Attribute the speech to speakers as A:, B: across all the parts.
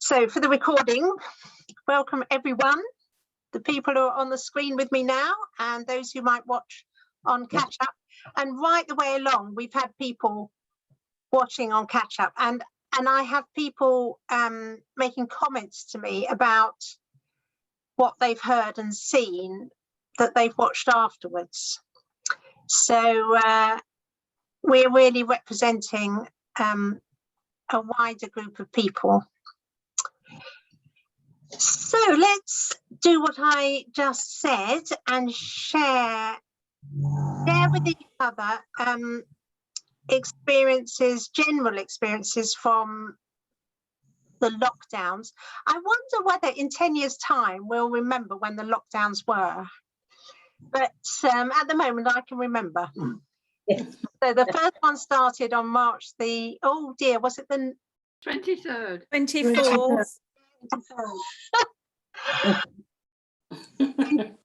A: So for the recording, welcome everyone, the people who are on the screen with me now and those who might watch on catch up. And right the way along, we've had people watching on catch up, and I have people making comments to me about what they've heard and seen that they've watched afterwards. So we're really representing a wider group of people. So let's do what I just said and share with each other experiences, general experiences from the lockdowns. I wonder whether in 10 years' time we'll remember when the lockdowns were. But at the moment I can remember. So the first one started on March the, oh dear, was it the
B: 23rd?
C: 24th.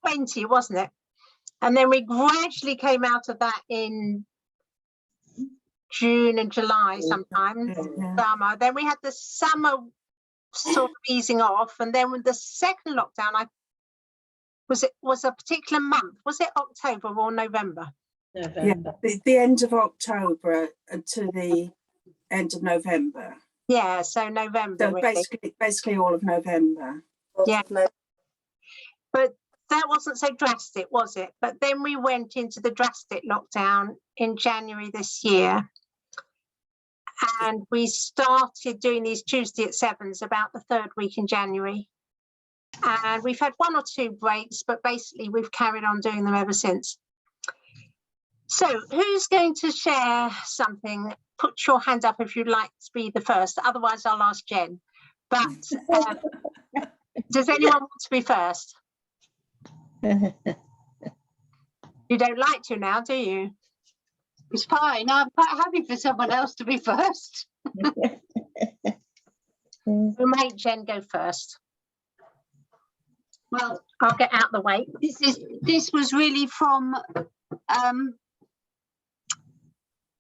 A: 20, wasn't it? And then we gradually came out of that in June and July sometimes, summer. Then we had the summer sort of easing off, and then with the second lockdown, was a particular month. Was it October or November?
C: November. Yeah, the end of October to the end of November.
A: Yeah, so November.
C: So
A: really.
C: basically all of November.
A: Yeah, but that wasn't so drastic, was it? But then we went into the drastic lockdown in January this year. And we started doing these Tuesday at 7s about the third week in January. And we've had one or two breaks, but basically we've carried on doing them ever since. So who's going to share something? Put your hand up if you'd like to be the first. Otherwise, I'll ask Jen. But does anyone want to be first? You don't like to now, do you?
B: It's fine. I'm quite happy for someone else to be first.
A: We'll make Jen go first.
B: Well,
A: I'll get out the way.
B: This was really from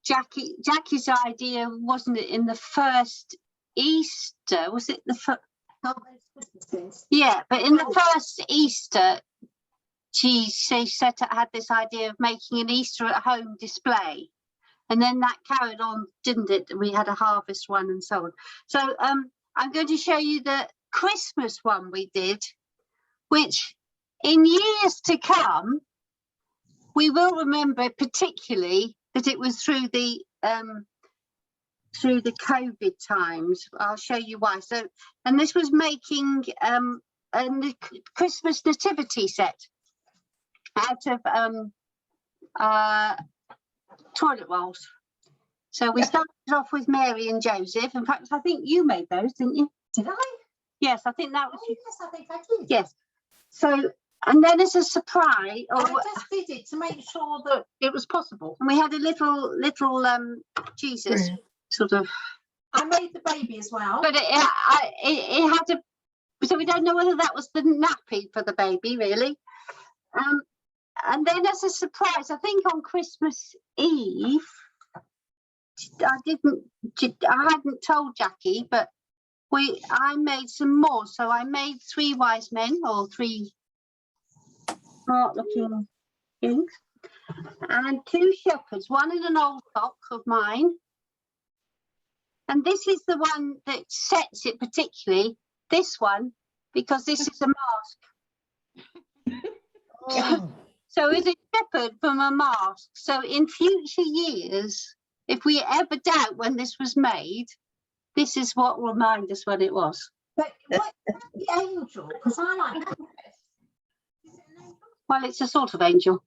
B: Jackie's idea, wasn't it? In the first Easter, was it the first? Yeah, but in the first Easter, she had this idea of making an Easter at home display, and then that carried on, didn't it? We had a harvest one and so on. So I'm going to show you the Christmas one we did, which in years to come we will remember, particularly that it was through the COVID times. I'll show you why. So, and this was making a Christmas nativity set out of toilet rolls. So we started off with Mary and Joseph. In fact, I think you made those, didn't you?
A: Did I?
B: Yes, I think that was.
A: Oh, yes, I think I did.
B: Yes. So, and then as a surprise,
A: I just did it to make sure that it was possible.
B: And we had a little Jesus sort of.
A: I made the baby as well.
B: But it had a. So we don't know whether that was the nappy for the baby, really. And then as a surprise, I think on Christmas Eve, I hadn't told Jackie, but I made some more. So I made 3 wise men, or 3 smart-looking things, and 2 shepherds, one in an old cock of mine. And this is the one that sets it particularly, this one, because this is a mask. Oh. So it's a shepherd from a mask. So in future years, if we ever doubt when this was made, this is what will remind us when it was.
A: But what about the angel? Because I like that.
B: Well, it's a sort of angel.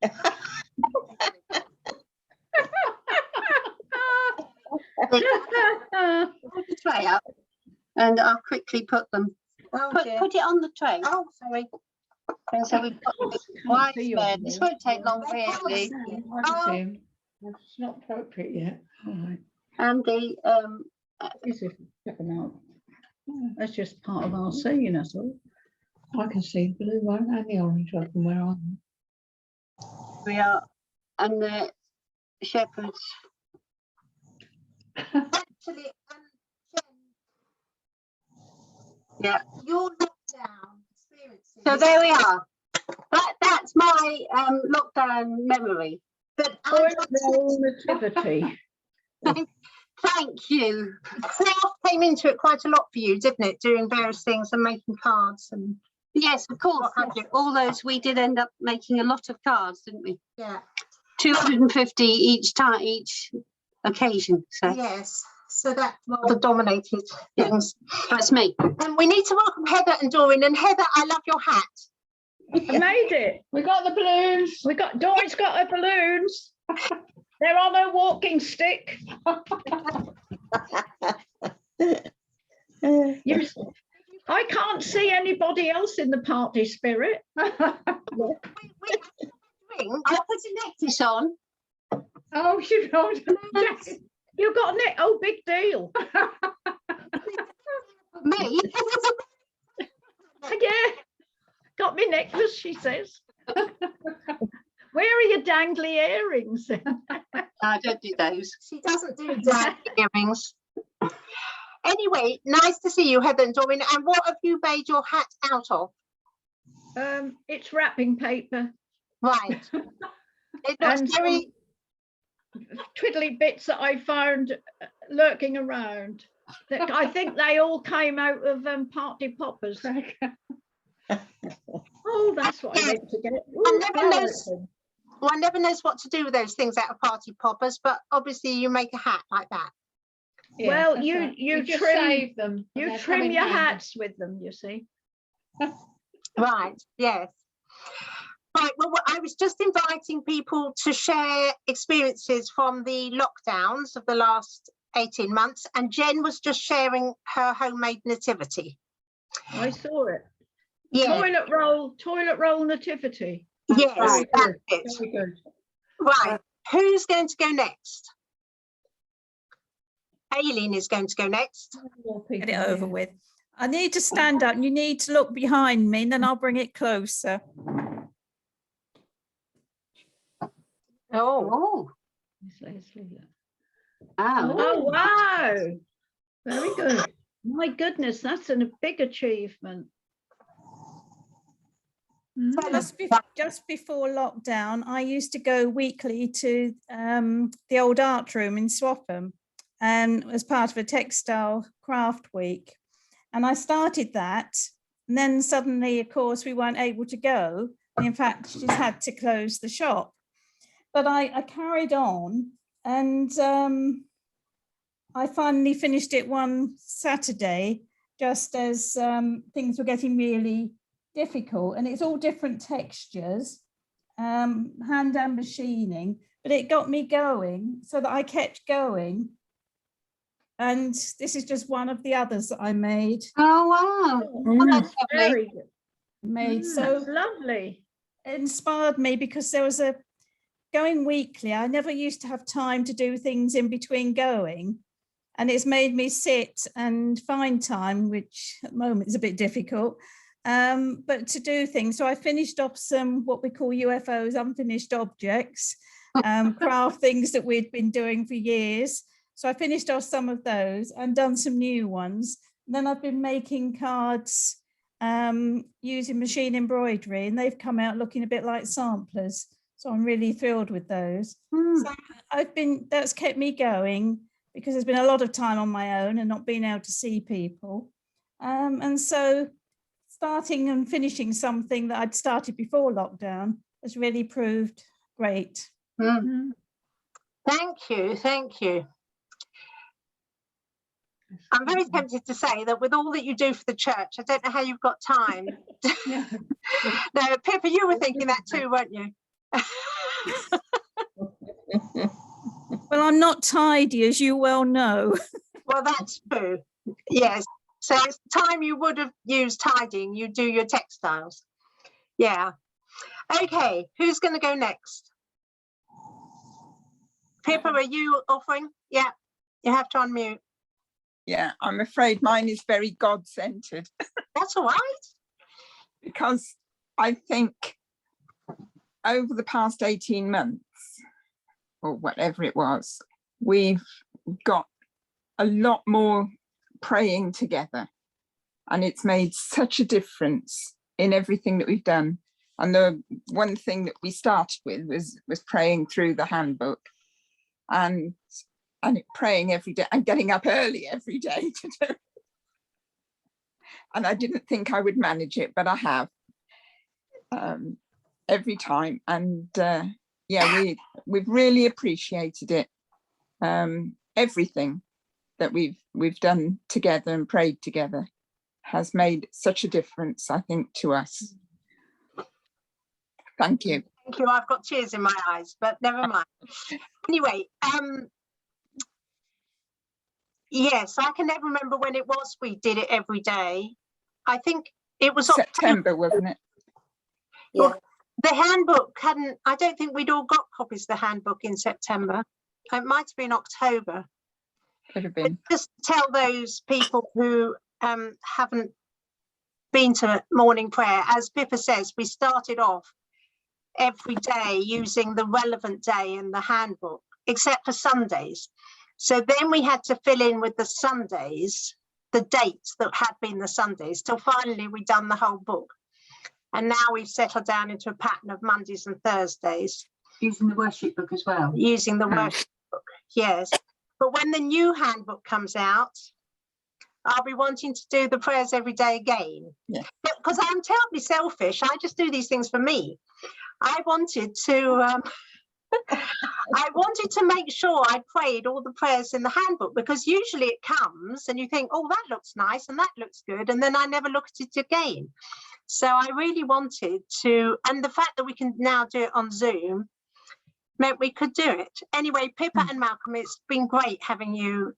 A: Put
B: the tray up, and I'll quickly put them. Put it on the tray.
A: Oh, sorry.
B: And so we've got wise men. This won't take long, really.
D: It's not appropriate yet. All right.
B: And the
D: Check them out. That's just part of our scene, that's all. I can see the blue one and the orange one from where I am.
B: we are, and the shepherds.
A: Actually,
B: Yeah.
A: Your lockdown experiences.
B: So there we are. That's my lockdown memory.
A: But
D: Toilet roll nativity.
B: Thank you.
A: craft came into it quite a lot for you, didn't it? Doing various things and making cards and
B: Yes, of course.
A: What have you?
B: All those, we did end up making a lot of cards, didn't we?
A: yeah.
B: 250 each time, each occasion. So
A: Yes. So that rather dominated
B: Yeah.
A: things.
B: that's me.
A: And we need to welcome Heather and Doreen. And Heather, I love your hat.
D: I made it. We got the balloons. We got Dory's got her balloons. They're on her walking stick. You, I can't see anybody else in the party spirit.
A: We have a ring.
B: I'll put a necklace on.
D: Oh, you know, you got it. Oh, big deal.
B: Me.
D: Yeah, got me necklace, she says. Where are your dangly earrings?
B: I don't do those.
A: She doesn't do that earrings. Anyway, nice to see you, Heather and Doreen. And what have you made your hat out of?
D: It's wrapping paper
A: Right. It looks
D: and
A: very
D: twiddly bits that I found lurking around. I think they all came out of party poppers. Oh, that's what I meant to get. Ooh,
A: never knows.
D: Alison.
A: one never knows what to do with those things out of party poppers, but obviously you make a hat like that.
D: Well,
E: that's
D: you
E: right.
D: you
E: just
D: trim
E: save them. and
D: you
E: they'll come
D: trim
E: in
D: your
E: handy.
D: hats with them, you see.
A: Right, yes. Right, well, I was just inviting people to share experiences from the lockdowns of the last 18 months, and Jen was just sharing her homemade nativity.
D: I saw it.
A: Yeah,
D: Toilet roll nativity.
A: yes,
D: Very
A: that's
D: good.
A: it.
D: Very good.
A: Right, who's going to go next? Aileen is going to go next.
F: Get it over with. I need to stand up and you need to look behind me and then I'll bring it closer.
A: Oh,
B: Oh,
D: Let's leave that.
B: oh.
D: Oh, wow. Very good. My goodness, that's a big achievement. Mm.
F: Just before lockdown, I used to go weekly to the old art room in Swapham and as part of a textile craft week. And I started that. And then suddenly, of course, we weren't able to go. And in fact, she's had to close the shop. But I carried on and I finally finished it one Saturday, just as things were getting really difficult. And it's all different textures, hand and machining, but it got me going so that I kept going. And this is just one of the others that I made.
B: Oh, wow. Oh, that's lovely.
D: Very good.
F: So
D: That's lovely.
F: it inspired me because there was going weekly. I never used to have time to do things in between going. And it's made me sit and find time, which at the moment is a bit difficult, but to do things. So I finished off some what we call UFOs, unfinished objects, craft things that we'd been doing for years. So I finished off some of those and done some new ones. And then I've been making cards using machine embroidery, and they've come out looking a bit like samplers. So I'm really thrilled with those. So that's kept me going because there's been a lot of time on my own and not being able to see people. And so starting and finishing something that I'd started before lockdown has really proved great.
B: Mm.
A: thank you, thank you. I'm very tempted to say that with all that you do for the church, I don't know how you've got time. No, Pippa, you were thinking that too, weren't you?
F: Well, I'm not tidy, as you well know.
A: Well, that's true. Yes. So it's the time you would have used tidying, you do your textiles. Yeah. Okay, who's going to go next? Pippa, are you offering? Yeah, you have to unmute.
G: Yeah, I'm afraid mine is very God-centered
A: That's all right.
G: because I think over the past 18 months or whatever it was, we've got a lot more praying together. and it's made such a difference in everything that we've done. And the one thing that we started with was praying through the handbook, and praying every day and getting up early every day to do it. And I didn't think I would manage it, but I have every time. And yeah, we've really appreciated it. Everything that we've done together and prayed together has made such a difference, I think, to us. Thank you.
A: Thank you. I've got tears in my eyes, but never mind. Anyway, yes, I can never remember when it was we did it every day. I think it was
G: September, wasn't it?
A: Well, the handbook hadn't, I don't think we'd all got copies of the handbook in September. It might have been October.
G: Could have
A: But
G: been.
A: just tell those people who haven't been to morning prayer, as Pippa says, we started off every day using the relevant day in the handbook, except for Sundays. So then we had to fill in with the Sundays, the dates that had been the Sundays, till finally we'd done the whole book. And now we've settled down into a pattern of Mondays and Thursdays.
B: Using the worship book as well.
A: Using the worship book, yes. But when the new handbook comes out, I'll be wanting to do the prayers every day again.
G: Yeah.
A: Because I'm terribly selfish. I just do these things for me. I wanted to I wanted to make sure I prayed all the prayers in the handbook, because usually it comes and you think, oh, that looks nice and that looks good, and then I never look at it again. So I really wanted to, and the fact that we can now do it on Zoom meant we could do it. Anyway, Pippa and Malcolm, it's been great having you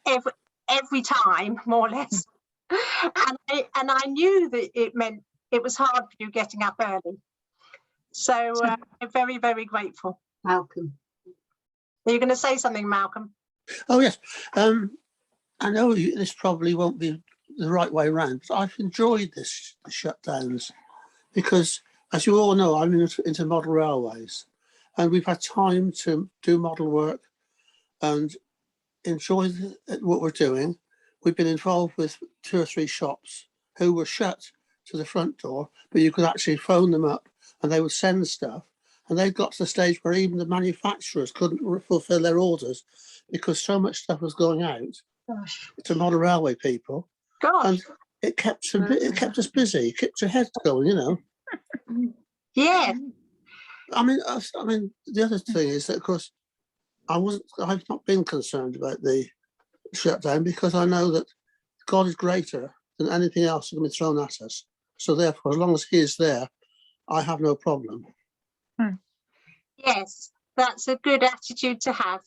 A: every time, more or less. And I knew that it meant it was hard for you getting up early. So I'm very, very grateful.
B: Malcolm.
A: Are you going to say something, Malcolm?
E: Oh, yes. I know this probably won't be the right way around, but I've enjoyed the shutdowns because, as you all know, I'm into model railways, and we've had time to do model work and enjoy what we're doing. We've been involved with 2 or 3 shops who were shut to the front door, but you could actually phone them up and they would send stuff. And they got to the stage where even the manufacturers couldn't fulfill their orders because so much stuff was going out to model railway people.
A: Gosh.
E: And it kept us busy, it kept your head going, you know.
A: Yeah.
E: I mean, the other thing is that, of course, I've not been concerned about the shutdown because I know that God is greater than anything else that can be thrown at us. So therefore, as long as He is there, I have no problem.
A: Yes, that's a good attitude to have.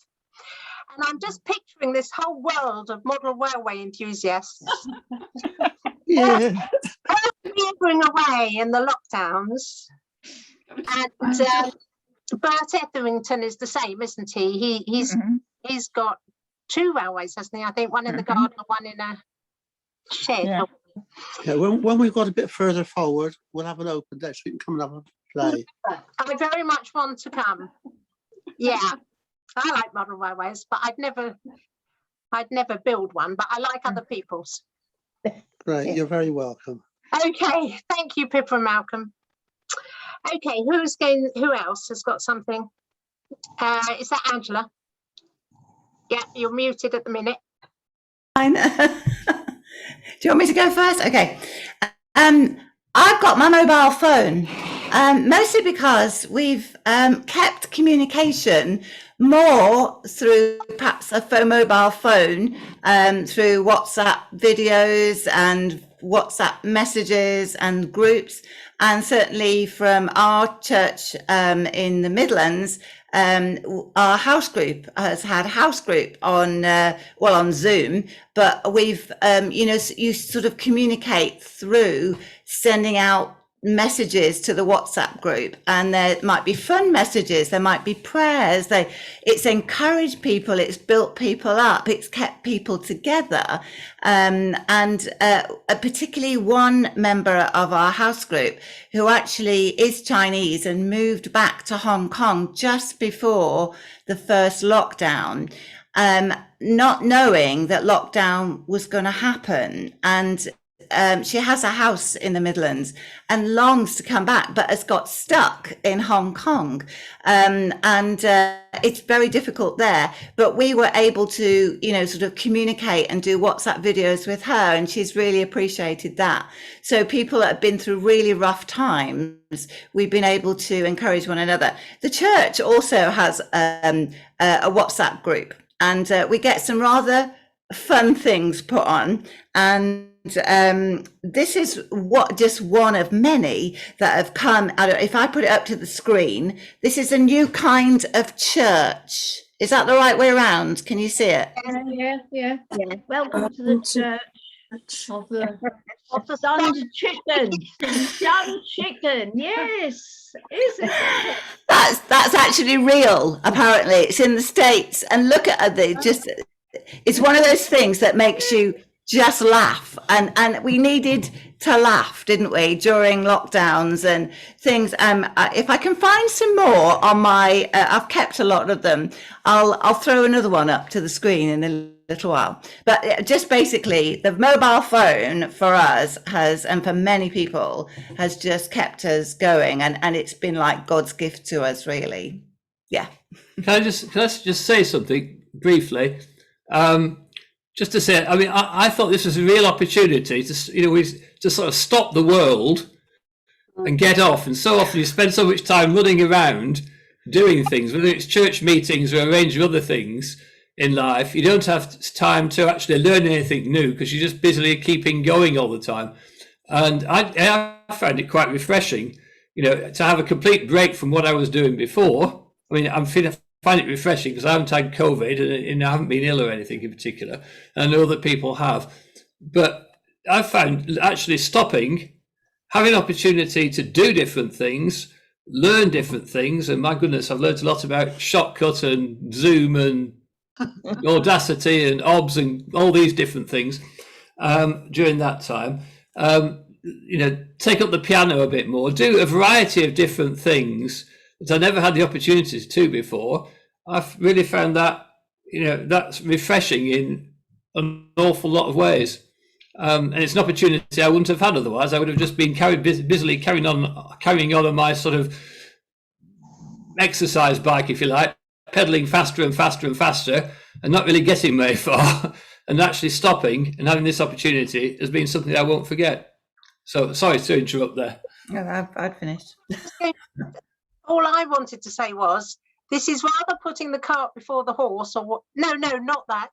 A: And I'm just picturing this whole world of model railway enthusiasts
E: Yeah.
A: laboring away in the lockdowns. And Bert Etherington is the same, isn't he? He's got 2 railways, hasn't he? I think one in the garden, one in a shed.
G: Yeah.
E: Yeah, when we've got a bit further forward, we'll have an open day so you can come and have a play.
A: I very much want to come. Yeah, I like model railways, but I'd never build one, but I like other people's.
E: Great, you're very welcome.
A: Okay, thank you, Pippa and Malcolm. Okay, who else has got something? Is that Angela? Yeah, you're muted at the minute.
H: I know. Do you want me to go first? Okay. I've got my mobile phone, mostly because we've kept communication more through perhaps a mobile phone, through WhatsApp videos and WhatsApp messages and groups. And certainly from our church in the Midlands, our house group has had house group on on Zoom, but we've you sort of communicate through sending out messages to the WhatsApp group, and there might be fun messages, there might be prayers. It's encouraged people, it's built people up, it's kept people together, and particularly one member of our house group who actually is Chinese and moved back to Hong Kong just before the first lockdown. not knowing that lockdown was going to happen. And she has a house in the Midlands and longs to come back, but has got stuck in Hong Kong. It's very difficult there. But we were able to, sort of communicate and do WhatsApp videos with her, and she's really appreciated that. So people that have been through really rough times, we've been able to encourage one another. The church also has a WhatsApp group, and we get some rather fun things put on. And this is just one of many that have come. If I put it up to the screen, this is a new kind of church. Is that the right way around? Can you see it?
D: Yeah. Welcome to the church of the Sun Chicken. Sun Chicken, yes. Is it?
H: That's actually real. Apparently, it's in the States. And look at it. It's one of those things that makes you just laugh, and we needed to laugh, didn't we, during lockdowns and things. If I can find some more on my, I've kept a lot of them. I'll throw another one up to the screen in a little while. But just basically, the mobile phone for us has, and for many people, has just kept us going, and it's been like God's gift to us, really. Yeah.
I: Can I just say something briefly? Just to say, I mean, I thought this was a real opportunity to, to sort of stop the world and get off. And so often you spend so much time running around doing things, whether it's church meetings or a range of other things in life. You don't have time to actually learn anything new because you're just busily keeping going all the time. And I found it quite refreshing, to have a complete break from what I was doing before. I mean, I find it refreshing because I haven't had COVID and I haven't been ill or anything in particular. And I know that people have. But I found actually stopping, having an opportunity to do different things, learn different things. And my goodness, I've learned a lot about Shotcut and Zoom and Audacity and OBS and all these different things during that time. Take up the piano a bit more, do a variety of different things that I never had the opportunity to do before. I've really found that, that's refreshing in an awful lot of ways. And it's an opportunity I wouldn't have had otherwise. I would have just been busily carrying on my sort of exercise bike, if you like, pedaling faster and faster and faster and not really getting very far. And actually stopping and having this opportunity has been something I won't forget. So sorry to interrupt there.
H: No, I'd finished.
A: All I wanted to say was, this is rather putting the cart before the horse, or what? No, not that.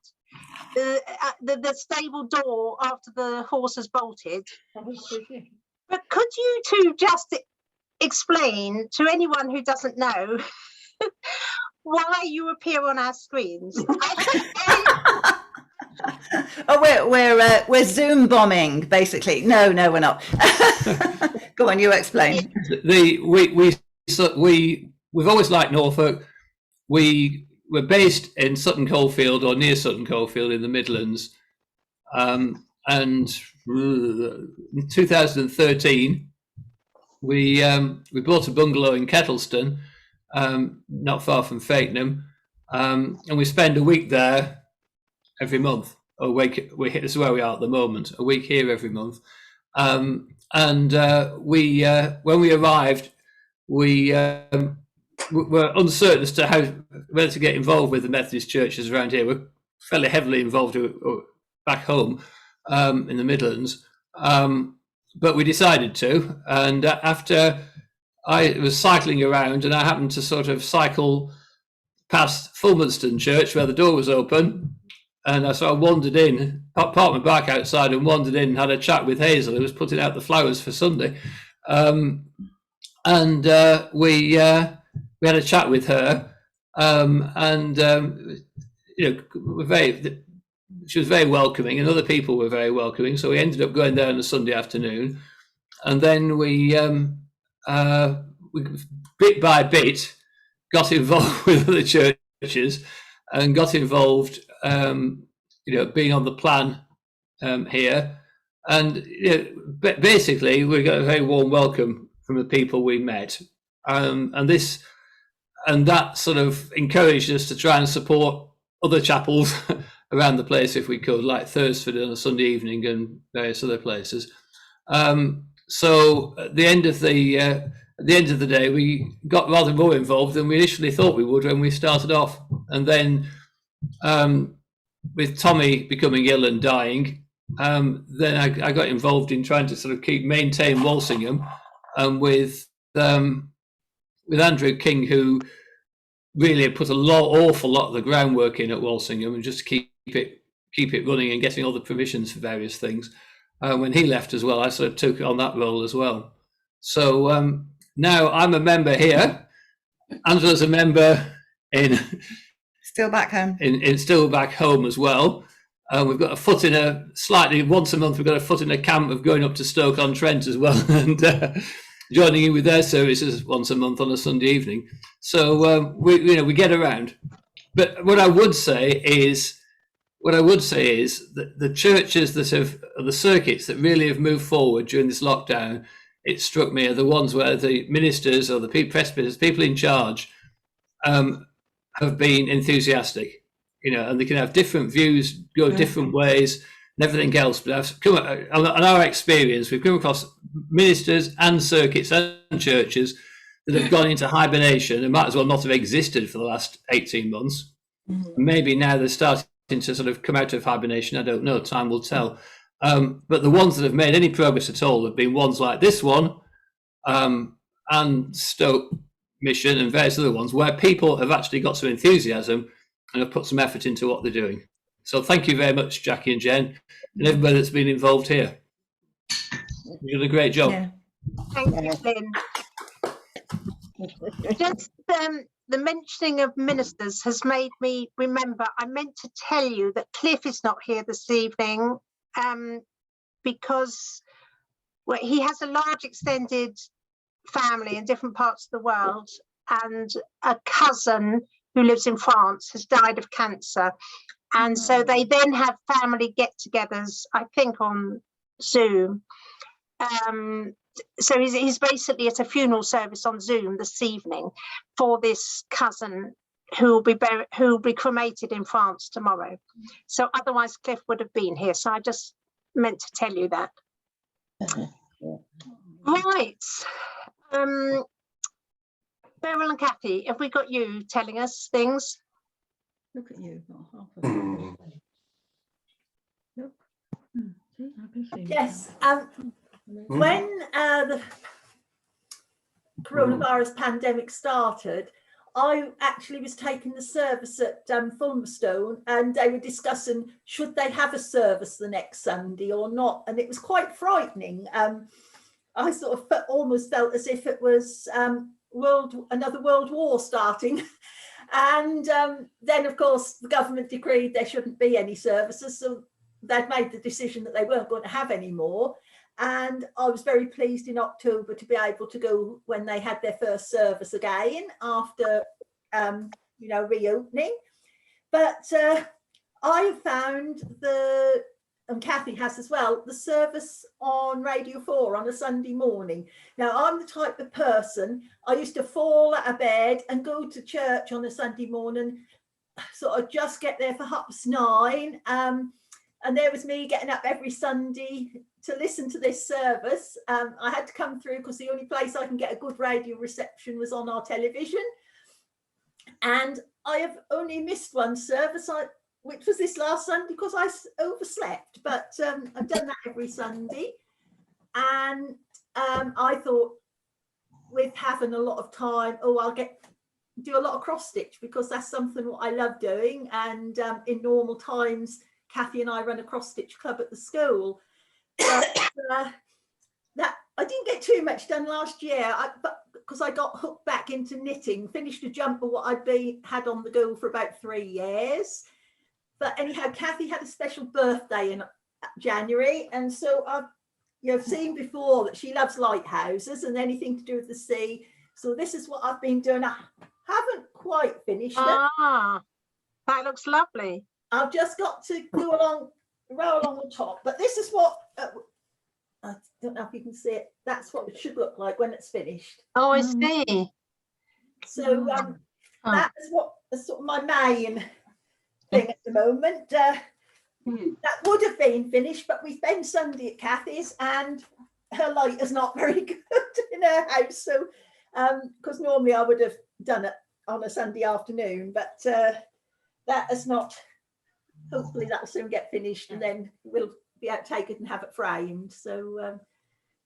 A: The stable door after the horse has bolted. But could you two just explain to anyone who doesn't know why you appear on our screens?
H: Oh, we're Zoom bombing, basically. No, we're not. Go on, you explain. We've always liked Norfolk. We were based in Sutton Coldfield or near Sutton Coldfield in the Midlands. And in 2013, we bought a bungalow in Kettleston, not far from Fakenham. And we spend a week there every month. This is where we are at the moment, a week here every month. When we arrived, we were uncertain as to whether to get involved with the Methodist churches around here. We're fairly heavily involved back home in the Midlands, but we decided to. And after I was cycling around, and I happened to sort of cycle past Fulmanston Church where the door was open, and I sort of wandered in, parked my bike outside and wandered in and had a chat with Hazel, who was putting out the flowers for Sunday. We had a chat with her, she was very welcoming, and other people were very welcoming. So we ended up going there on a Sunday afternoon, and then we bit by bit got involved with other churches and got involved, being on the plan here, and basically we got a very warm welcome from the people we met, and that sort of encouraged us to try and support
I: other chapels around the place if we could, like Thursford on a Sunday evening and various other places. So at the end of the day, we got rather more involved than we initially thought we would when we started off. And then with Tommy becoming ill and dying, then I got involved in trying to sort of maintain Walsingham, and with Andrew King, who really put awful lot of the groundwork in at Walsingham, and just to keep it running and getting all the permissions for various things. When he left as well, I sort of took on that role as well. So now I'm a member here. Angela's a member in
H: Still back home.
I: in still back home as well. We've got a foot in once a month, we've got a foot in a camp of going up to Stoke-on-Trent as well, and joining in with their services once a month on a Sunday evening. So we get around. But what I would say is that the churches the circuits that really have moved forward during this lockdown, it struck me, are the ones where the ministers or the presbyters, people in charge, have been enthusiastic, and they can have different views, go different ways and everything else. But on our experience, we've come across ministers and circuits and churches that have gone into hibernation and might as well not have existed for the last 18 months. Maybe now they're starting to sort of come out of hibernation. I don't know, time will tell. But the ones that have made any progress at all have been ones like this one, and Stoke Mission and various other ones, where people have actually got some enthusiasm and have put some effort into what they're doing. So thank you very much, Jackie and Jen, and everybody that's been involved here. You did a great job.
H: Yeah.
A: Thank you, Lynn. Just the mentioning of ministers has made me remember, I meant to tell you that Cliff is not here this evening because he has a large extended family in different parts of the world, and a cousin who lives in France has died of cancer. And so they then have family get-togethers, I think on Zoom. So he's basically at a funeral service on Zoom this evening for this cousin who will be cremated in France tomorrow. So otherwise Cliff would have been here. So I just meant to tell you that. Right. Beryl and Kathy, have we got you telling us things?
D: Look at you, got half of it. Look. See, I can see
J: Yes,
D: now.
J: when the coronavirus pandemic started, I actually was taking the service at Fulmerstone, and they were discussing should they have a service the next Sunday or not, and it was quite frightening. I sort of almost felt as if it was another world war starting. And then, of course, the government decreed there shouldn't be any services, so they'd made the decision that they weren't going to have any more. And I was very pleased in October to be able to go when they had their first service again after, reopening. But I found and Kathy has as well, the service on Radio 4 on a Sunday morning. Now, I'm the type of person, I used to fall out of bed and go to church on a Sunday morning, sort of just get there for 9:30. And there was me getting up every Sunday to listen to this service. I had to come through because the only place I can get a good radio reception was on our television. And I have only missed one service, which was this last Sunday because I overslept, but I've done that every Sunday. And I thought with having a lot of time, I'll do a lot of cross stitch because that's something what I love doing. And in normal times, Kathy and I run a cross stitch club at the school. But that I didn't get too much done last year, but because I got hooked back into knitting, finished a jumper what I'd had on the go for about 3 years. But anyhow, Kathy had a special birthday in January, and so you've seen before that she loves lighthouses and anything to do with the sea. So this is what I've been doing. I haven't quite finished it.
A: That looks lovely.
J: I've just got to roll along the top, but this is what I don't know if you can see it. That's what it should look like when it's finished.
A: Oh, I see.
J: So that is what is sort of my main thing at the moment. That would have been finished, but we spent Sunday at Kathy's and her light is not very good in her house. So, because normally I would have done it on a Sunday afternoon, but that is not, hopefully that'll soon get finished and then we'll be able to take it and have it framed. So,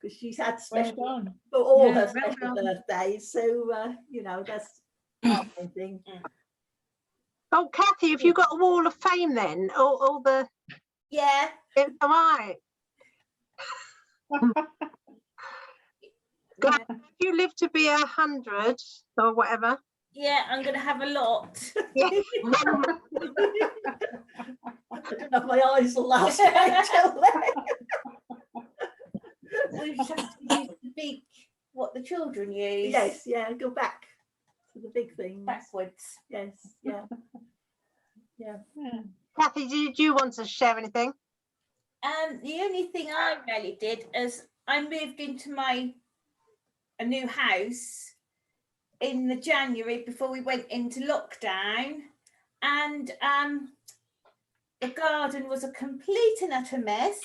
J: because she's had
D: Well
J: special
D: done.
J: for all
D: Yeah,
J: her
D: well
J: special
D: done.
J: birthdays. So, you know, that's our main thing.
A: Oh, Kathy, have you got a wall of fame then? All the,
J: Yeah.
A: it's all right. God, if you live to be 100 or whatever.
K: Yeah, I'm going to have a lot.
A: Yeah.
J: I don't know if my eyes will last until then.
K: We just have to use the big, what the children use.
J: Yes, yeah, go back to the big things.
K: Backwards.
J: Yes, yeah. Yeah.
A: Kathy, do you want to share anything?
K: The only thing I really did is I moved into a new house in the January before we went into lockdown, and the garden was a complete and utter mess,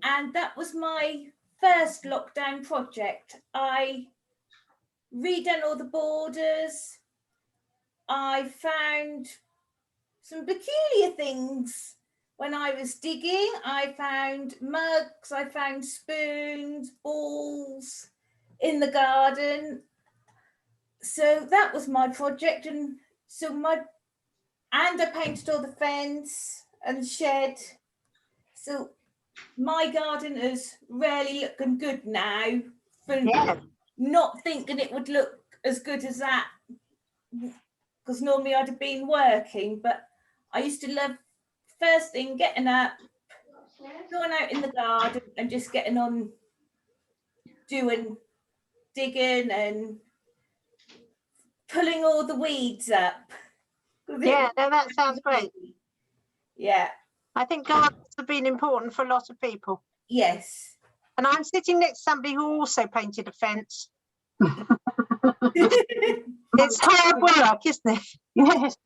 K: and that was my first lockdown project. I redone all the borders. I found some peculiar things when I was digging. I found mugs, I found spoons, balls in the garden. So that was my project, and I painted all the fence and shed. So my garden is really looking good now, for not thinking it would look as good as that, because normally I'd have been working. But I used to love first thing getting up, going out in the garden and just getting on digging and pulling all the weeds up.
A: Yeah, no, that sounds great.
K: Yeah.
A: I think gardens have been important for a lot of people.
K: Yes.
A: And I'm sitting next to somebody who also painted a fence. It's hard work, isn't it?
B: Yes,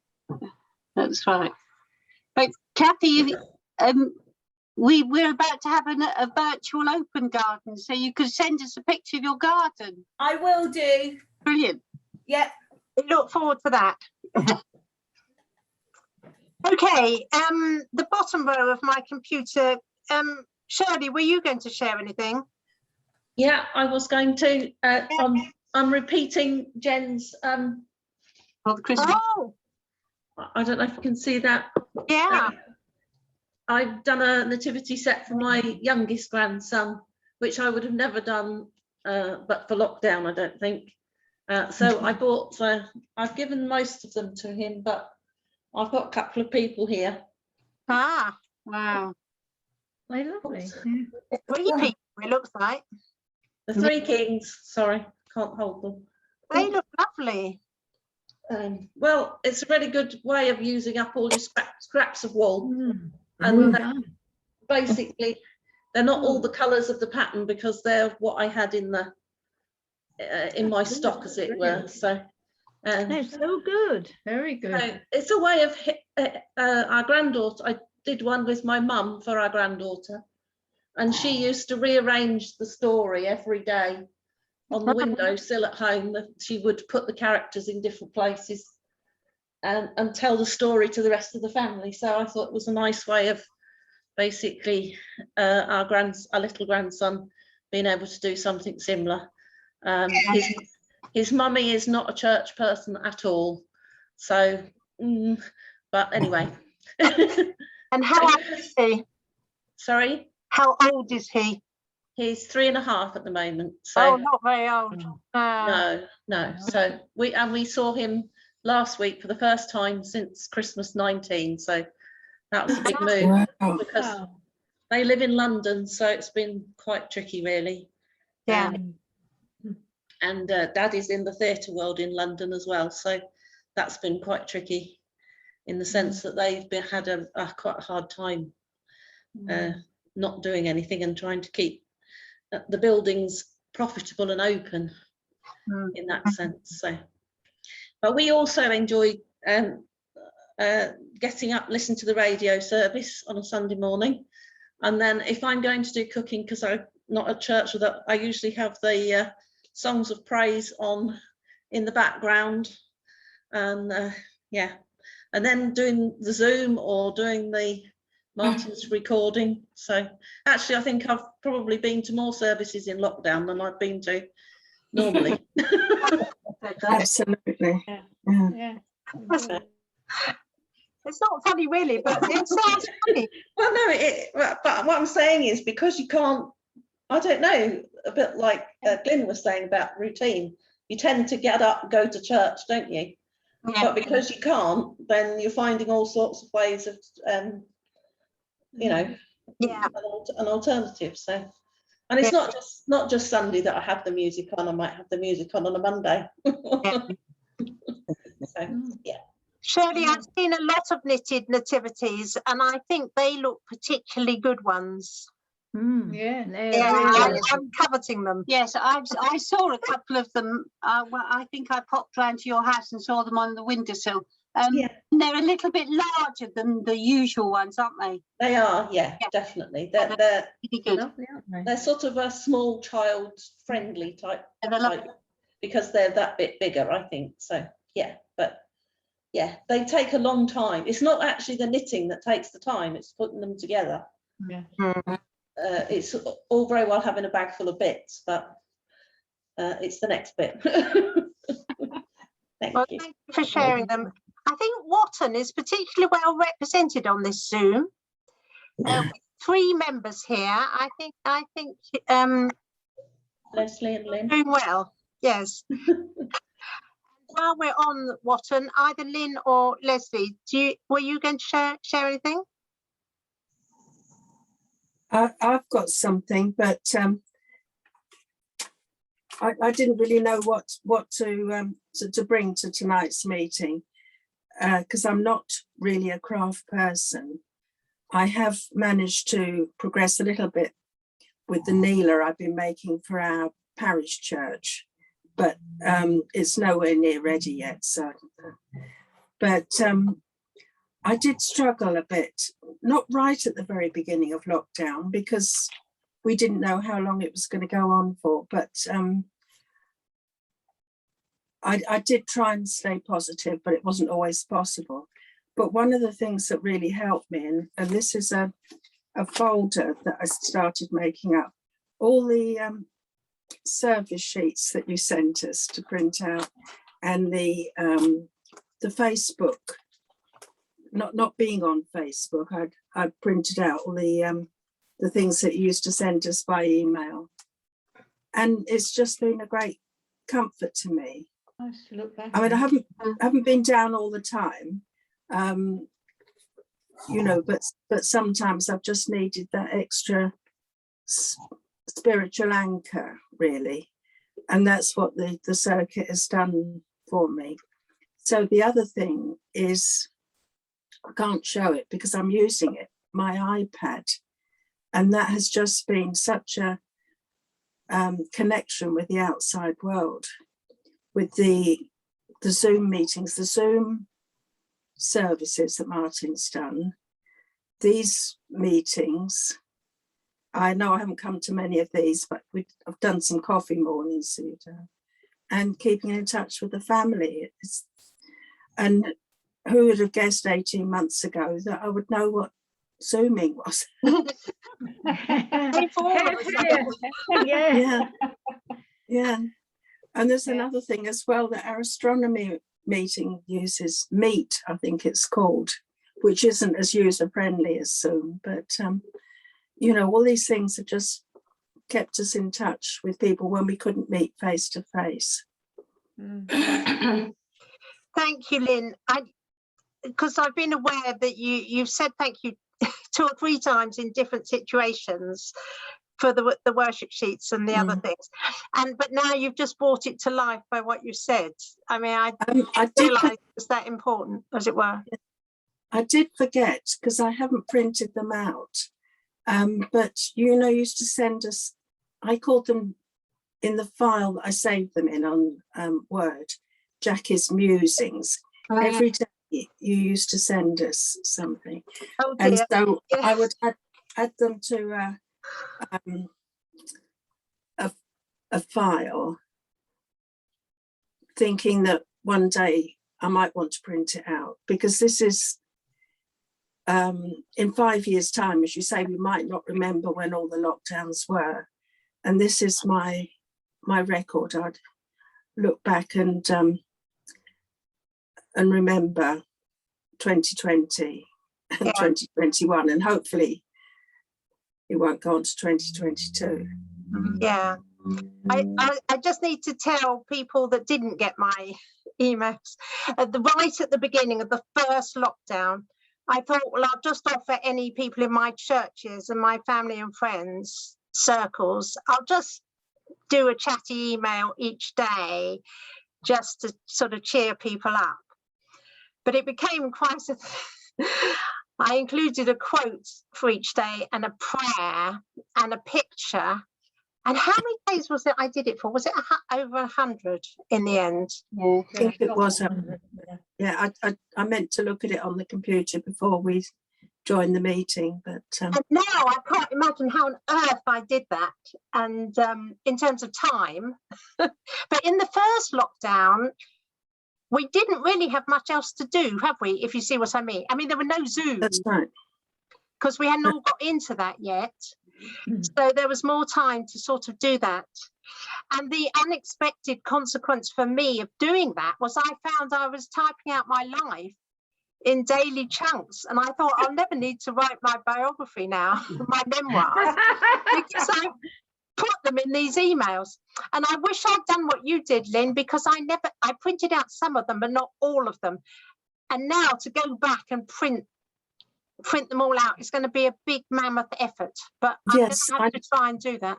B: that's right. But Kathy, we're about to have a virtual open garden, so you could send us a picture of your garden.
K: I will do.
B: Brilliant.
K: Yeah.
A: We look forward to that. Okay, the bottom row of my computer. Shirley, were you going to share anything?
L: Yeah, I was going to. I'm repeating Jen's.
B: For the Christmas.
A: Oh,
L: I don't know if you can see that.
A: yeah.
L: I've done a nativity set for my youngest grandson, which I would have never done, but for lockdown, I don't think. So I bought. I've given most of them to him, but I've got a couple of people here.
A: Ah,
B: Wow.
D: They're lovely.
A: 3 people, it looks like.
L: The three kings. Sorry, can't hold them.
A: They look lovely.
L: Well, it's a really good way of using up all your scraps of wool.
D: Well
L: And
D: done.
L: basically, they're not all the colours of the pattern because they're what I had in the in my stock, as it were. So,
D: They're so good. Very good.
L: so it's a way of our granddaughter. I did one with my mum for our granddaughter, and she used to rearrange the story every day on the windowsill at home. That she would put the characters in different places and tell the story to the rest of the family. So I thought it was a nice way of basically our little grandson being able to do something similar. His mummy is not a church person at all. So, but anyway.
A: And how old is he?
L: Sorry?
A: How old is he?
L: He's 3.5 at the moment. So
A: Oh, not very old.
L: no. So we saw him last week for the first time since Christmas 19. So that was a big move because they live in London, so it's been quite tricky, really.
A: Yeah.
L: And Dad is in the theatre world in London as well, so that's been quite tricky in the sense that they've had a quite a hard time not doing anything and trying to keep the buildings profitable and open in that sense. So, but we also enjoyed getting up, listening to the radio service on a Sunday morning. And then if I'm going to do cooking, because I'm not at church with that, I usually have the songs of praise on in the background. And yeah, and then doing the Zoom or doing the Martin's recording. So actually, I think I've probably been to more services in lockdown than I've been to normally.
C: Absolutely.
K: Yeah.
C: Yeah.
K: Yeah.
A: It's not funny really, but it sounds funny.
L: Well, no, but what I'm saying is because you can't, I don't know, a bit like Glyn was saying about routine, you tend to get up and go to church, don't you?
A: Yeah.
L: But because you can't, then you're finding all sorts of ways of, you know,
A: Yeah.
L: an alternative. So, and it's not just Sunday that I have the music on. I might have the music on a Monday. So, yeah.
A: Shirley, I've seen a lot of knitted nativities, and I think they look particularly good ones.
K: Yeah.
A: Yeah, I'm coveting them.
B: Yes, I saw a couple of them. Well, I think I popped round to your house and saw them on the windowsill.
L: Yeah.
B: They're a little bit larger than the usual ones, aren't they?
L: They are, yeah, definitely. They're
B: Really good.
D: Lovely, aren't they?
L: they're sort of a small child friendly type,
B: And they're lovely.
L: because they're that bit bigger, I think. So yeah, but yeah, they take a long time. It's not actually the knitting that takes the time, it's putting them together.
K: Yeah.
L: It's all very well having a bag full of bits, but it's the next bit. Thank
A: Well,
L: you.
A: thank you for sharing them. I think Watton is particularly well represented on this Zoom. With 3 members here. I think
L: Leslie and Lynn.
A: doing well. Yes. While we're on Watton, either Lynn or Leslie, were you going to share anything?
C: I've got something, but I didn't really know what to bring to tonight's meeting, because I'm not really a craft person. I have managed to progress a little bit with the Neela I've been making for our parish church, but it's nowhere near ready yet. So, but I did struggle a bit, not right at the very beginning of lockdown, because we didn't know how long it was going to go on for, but I did try and stay positive, but it wasn't always possible. But one of the things that really helped me, and this is a folder that I started making up, all the service sheets that you sent us to print out, and the Facebook, not being on Facebook, I printed out all the things that you used to send us by email, and it's just been a great comfort to me.
K: Nice to look back.
C: I mean, I haven't been down all the time, you know, but sometimes I've just needed that extra spiritual anchor, really, and that's what the circuit has done for me. So the other thing is, I can't show it because I'm using it, my iPad, and that has just been such a connection with the outside world, with the Zoom meetings, the Zoom services that Martin's done, these meetings. I know I haven't come to many of these, but I've done some coffee mornings, and keeping in touch with the family. And who would have guessed 18 months ago that I would know what Zooming was? Yeah. And there's another thing as well, that our astronomy meeting uses Meet, I think it's called, which isn't as user-friendly as Zoom, but you know, all these things have just kept us in touch with people when we couldn't meet face to face.
A: Thank you, Lynn. Because I've been aware that you've said thank you 2 or 3 times in different situations for the worship sheets and the other things, but now you've just brought it to life by what you said. I mean, I didn't realise it was that important, as it were.
C: I did forget, because I haven't printed them out, but you know, used to send us, I called them in the file that I saved them in on Word, Jackie's Musings. Every day you used to send us something.
A: Oh
C: And
A: dear.
C: so I
A: Yes.
C: would add them to a file, thinking that one day I might want to print it out, because this is in 5 years' time, as you say, we might not remember when all the lockdowns were, and this is my record. I'd look back and remember 2020 and
A: Yeah.
C: 2021, and hopefully it won't go on to 2022.
A: Yeah. I just need to tell people that didn't get my emails right at the beginning of the first lockdown. I thought, well, I'll just offer any people in my churches and my family and friends circles, I'll just do a chatty email each day just to sort of cheer people up. But it became quite a I included a quote for each day and a prayer and a picture. And how many days was it I did it for? Was it over 100 in the end?
C: I think it was. Yeah, I meant to look at it on the computer before we joined the meeting, but
A: And now I can't imagine how on earth I did that. And in terms of time, but in the first lockdown, we didn't really have much else to do, have we? If you see what I mean. I mean, there were no Zooms.
C: that's right.
A: Because we hadn't all got into that yet. So there was more time to sort of do that. And the unexpected consequence for me of doing that was I found I was typing out my life in daily chunks. And I thought, I'll never need to write my biography now, my memoir, because I put them in these emails. And I wish I'd done what you did, Lynn, because I printed out some of them, but not all of them. And now to go back and print them all out, it's going to be a big mammoth effort, but I'm going to have to try and do that.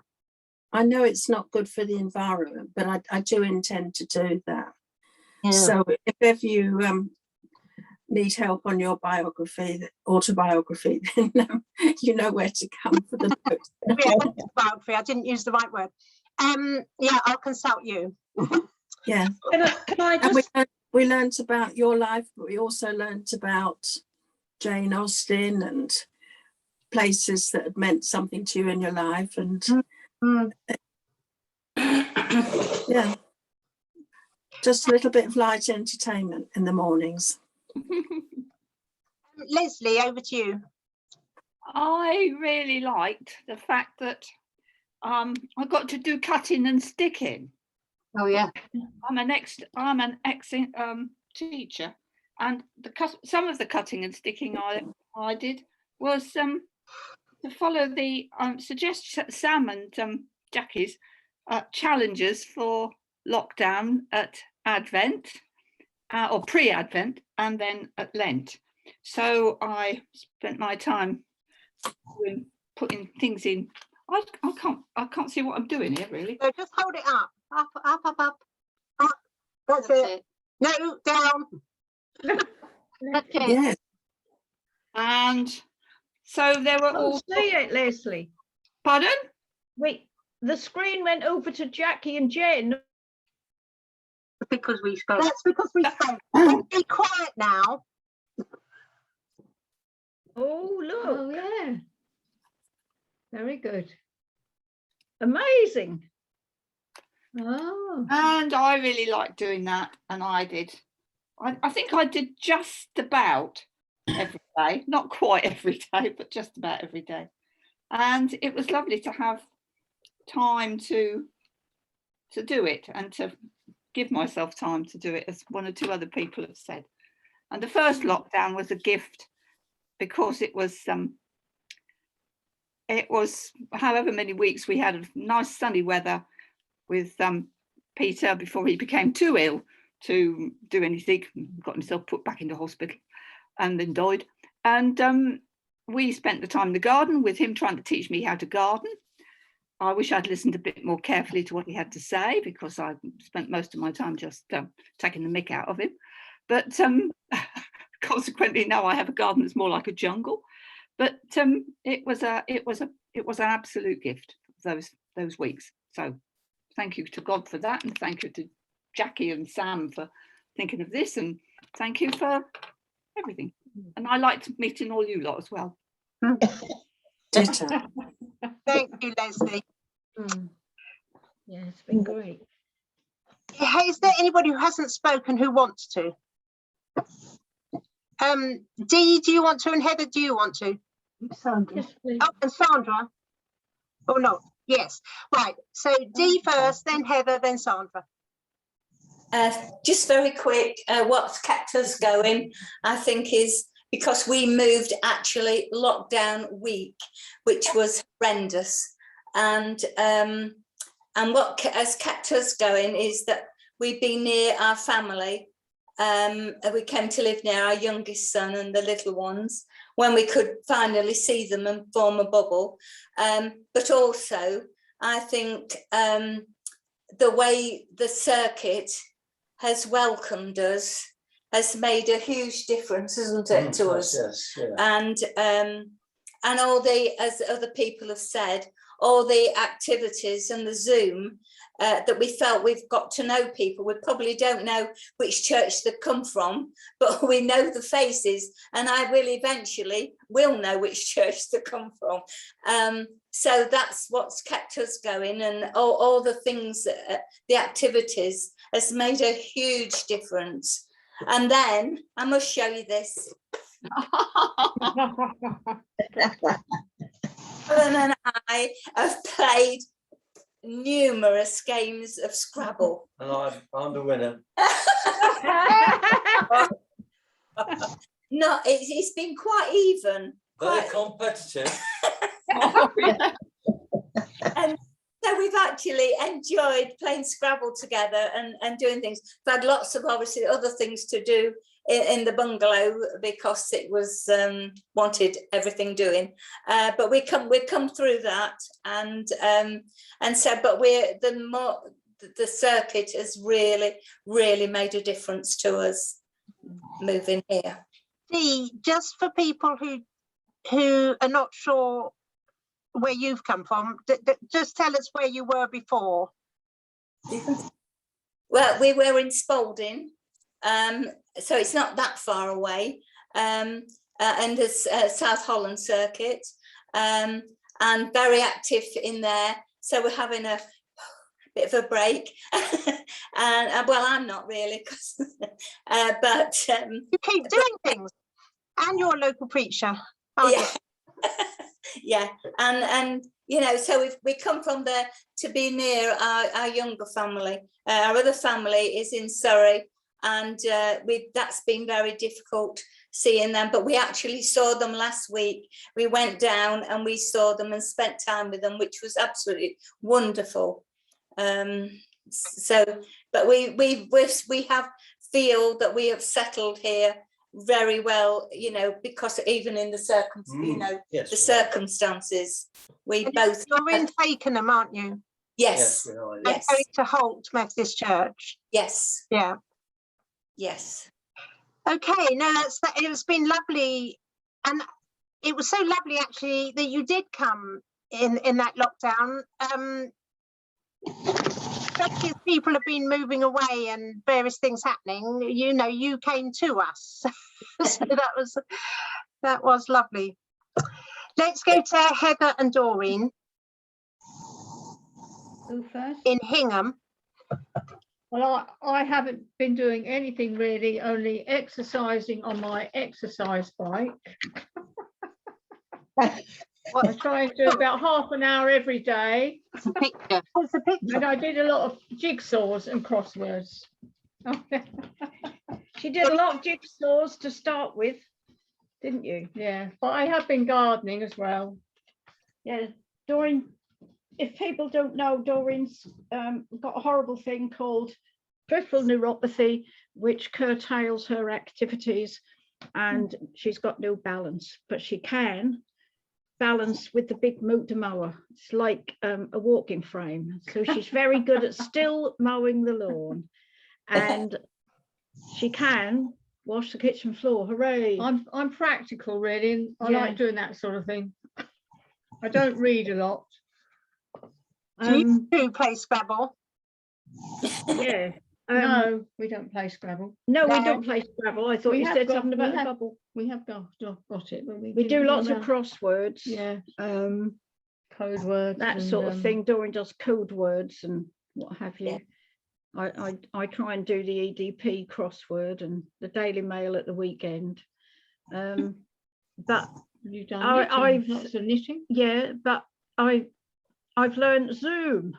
C: I know it's not good for the environment, but I do intend to do that.
A: Yeah.
C: So if ever you need help on your autobiography, then you know where to come for the notes.
A: Biography, I didn't use the right word. Yeah, I'll consult you.
C: Yeah.
L: Can I just...
C: we learned about your life, but we also learned about Jane Austen and places that had meant something to you in your life, and yeah, just a little bit of light entertainment in the mornings.
A: Leslie, over to you.
M: I really liked the fact that I got to do cutting and sticking.
B: Oh yeah.
M: I'm an ex teacher, and some of the cutting and sticking I did was to follow the suggest Sam and Jackie's challenges for lockdown at Advent or pre-Advent and then at Lent. So I spent my time putting things in. I can't see what I'm doing here really.
A: So just hold it up. Up. That's it. No, down.
B: That's it.
C: Yes.
M: And so there were
L: Oh,
M: all.
L: see it, Leslie.
M: Pardon?
L: Wait, the screen went over to Jackie and Jen.
B: Because we spoke.
A: That's because we spoke. Be quiet now.
L: Oh, look.
D: Oh, yeah. Very good.
L: Amazing.
D: Oh,
M: And I really liked doing that, and I did. I think I did just about every day, not quite every day, but just about every day. And it was lovely to have time to do it and to give myself time to do it, as one or two other people have said. And the first lockdown was a gift because it was however many weeks we had of nice sunny weather with Peter before he became too ill to do anything, got himself put back into hospital and then died. And we spent the time in the garden with him trying to teach me how to garden. I wish I'd listened a bit more carefully to what he had to say, because I spent most of my time just taking the mick out of him. But consequently, now I have a garden that's more like a jungle. But it was an absolute gift, those weeks. So thank you to God for that, and thank you to Jackie and Sam for thinking of this, and thank you for everything. And I liked meeting all you lot as well.
C: Ditto.
A: Thank you, Leslie.
D: Yeah, it's been great.
A: Hey, is there anybody who hasn't spoken who wants to? Dee, do you want to? And Heather, do you want to?
D: Yes, please.
A: Oh, and Sandra? Or not? Yes. Right. So Dee first, then Heather, then Sandra.
N: Just very quick, what's kept us going, I think, is because we moved actually lockdown week, which was horrendous. And what has kept us going is that we've been near our family. We came to live near our youngest son and the little ones when we could finally see them and form a bubble. But also, I think the way the circuit has welcomed us has made a huge difference, hasn't it, to us?
O: Yes, yeah.
N: And all the, as other people have said, all the activities and the Zoom that we felt we've got to know people. We probably don't know which church they come from, but we know the faces, and I will eventually know which church they come from. So that's what's kept us going, and all the things, the activities has made a huge difference. And then I must show you this. Helen and I have played numerous games of Scrabble.
O: And I'm the winner.
N: No, it's been quite even.
O: Very competitive.
N: And so we've actually enjoyed playing Scrabble together and doing things. We've had lots of obviously other things to do in the bungalow because it was wanted everything doing, but we've come through that, and so but the circuit has really made a difference to us moving here.
A: Dee, just for people who are not sure where you've come from, just tell us where you were before.
N: Well, we were in Spalding, so it's not that far away, and there's South Holland circuit, and very active in there. So we're having a bit of a break, and well, I'm not really, but
A: you keep doing things, and you're a local preacher, aren't you?
N: Yeah, and you know, so we come from there to be near our younger family. Our other family is in Surrey, and that's been very difficult seeing them, but we actually saw them last week. We went down and we saw them and spent time with them, which was absolutely wonderful. So, but we have feel that we have settled here very well, you know, because even in the circumstances, we both.
A: You're in Fakenham, aren't you?
N: Yes.
A: Yes. Going to Holt Methodist Church.
N: Yes.
A: Yeah.
N: Yes.
A: Okay. No, it's been lovely, and it was so lovely actually that you did come in that lockdown. Especially as people have been moving away and various things happening, you know, you came to us. So that was lovely. Let's go to Heather and Doreen.
D: Who first?
A: In Hingham.
D: Well, I haven't been doing anything really, only exercising on my exercise bike. I try and do about half an hour every day.
A: What's the picture? What's the picture?
D: And I did a lot of jigsaws and crosswords. She did a lot of jigsaws to start with, didn't you? Yeah, but I have been gardening as well. Yeah, Doreen, if people don't know, Doreen's got a horrible thing called peripheral neuropathy, which curtails her activities, and she's got no balance, but she can balance with the big motor mower. It's like a walking frame. So she's very good at still mowing the lawn, and she can wash the kitchen floor. Hooray! I'm practical really, and I like doing that sort of thing. I don't read a lot.
A: Do you play Scrabble?
D: Yeah. No, we don't play Scrabble.
L: No, we
A: No.
L: don't play Scrabble. I thought
D: We
L: you
D: have
L: said
D: got-
L: something
D: we
L: about the
D: have-
L: bubble.
D: We have got it, but
L: We
D: didn't
L: do lots of
D: around-
L: crosswords.
D: Yeah,
L: Um,
D: code words.
L: that
D: and,
L: sort of thing. Doreen does code words and what have you.
N: Yeah.
L: I try and do the EDP crossword and the Daily Mail at the weekend. But
D: You've done
L: I've
D: knitting, lots of knitting.
L: yeah, but I've learned Zoom,